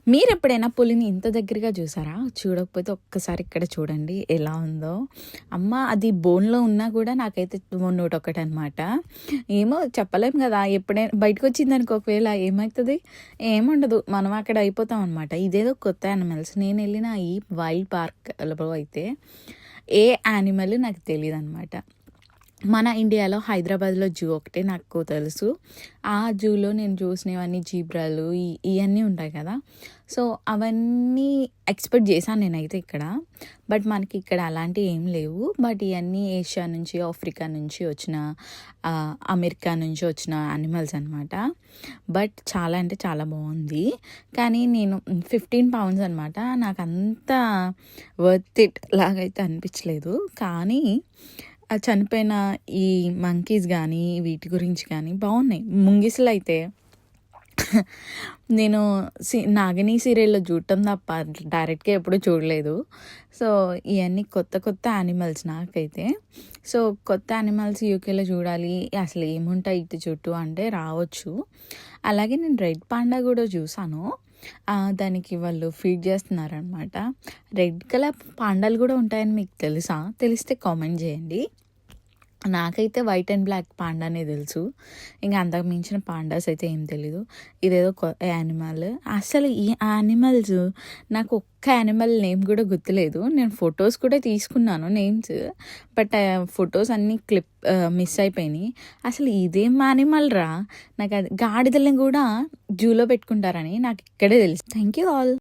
మీరెప్పుడైనా పులిని ఇంత దగ్గరగా చూసారా? చూడకపోతే ఒక్కసారి ఇక్కడ చూడండి ఎలా ఉందో. అమ్మ అది బోన్‌లో ఉన్నా కూడా నాకైతే నూటొక్కటనమాట. ఏమో చెప్పలేం గదా! ఎప్పుడైనా బయటకొచ్చిందనుకో ఒకవేళ ఏమైతది? ఏముండదు. మనం అక్కడ అయిపోతామనమాట. ఇదేదో కొత్త యానిమల్స్. నేనెళ్ళిన ఈ వైల్డ్ పార్క్‌లో అయితే ఏ యానిమల్ నాకు తెలీదనమాట. మన ఇండియాలో హైదరాబాద్‌లో జూ ఒకటే నాకు తెలుసు. ఆ జూలో నేను చూసినవన్నీ జీబ్రాలు ఇయన్నీ ఉంటాయి కదా! సో, అవన్నీ ఎక్స్‌పెక్ట్ చేశాను నేనైతే ఇక్కడ. బట్ మనకి ఇక్కడ అలాంటివి ఏం లేవు. బట్ ఇయన్నీ ఏషియా నుంచి, ఆఫ్రికా నుంచి వచ్చిన అమెరికా నుంచి వచ్చిన యానిమల్స్ అనమాట. బట్ చాలా అంటే చాలా బావుంది. కానీ నేను 15 పౌండ్స్ అనమాట. నాకంత వర్త్ ఇట్ లాగైతే అనిపించలేదు. కానీ చనిపోయిన ఈ మంకీస్ గానీ, వీటి గురించి కానీ బావున్నాయి. ముంగిసలైతే నేను 'నాగిని' సీరియల్‌లో చూడటం తప్ప డైరెక్ట్‌గా ఎప్పుడూ చూడలేదు. సో, ఇయన్నీ కొత్త కొత్త యానిమల్స్ నాకైతే. సో, కొత్త యానిమల్స్ యూకేలో చూడాలి, అసలు ఏముంటాయి ఇటు చుట్టూ అంటే రావచ్చు. అలాగే నేను రెడ్ పాండా కూడా చూసాను. దానికి వాళ్ళు ఫీడ్ చేస్తున్నారనమాట. రెడ్ కలర్ పాండాలు కూడా ఉంటాయని మీకు తెలుసా? తెలిస్తే కామెంట్ చేయండి. నాకైతే వైట్ అండ్ బ్లాక్ పాండానే తెలుసు. ఇంక అంతకు మించిన పాండాస్ అయితే ఏం తెలీదు. ఇదేదో యానిమల్. అసలు ఈ యానిమల్స్ నాకు ఒక్క యానిమల్ నేమ్ కూడా గుర్తులేదు. నేను ఫొటోస్ కూడా తీసుకున్నాను నేమ్స్. బట్ ఫొటోస్ అన్నీ మిస్ అయిపోయినాయి. అసలు ఇదేం యానిమల్ రా! నాకు అది గాడిదలని కూడా జూలో పెట్టుకుంటారని నాకు ఇక్కడే తెలుసు. Thank you all.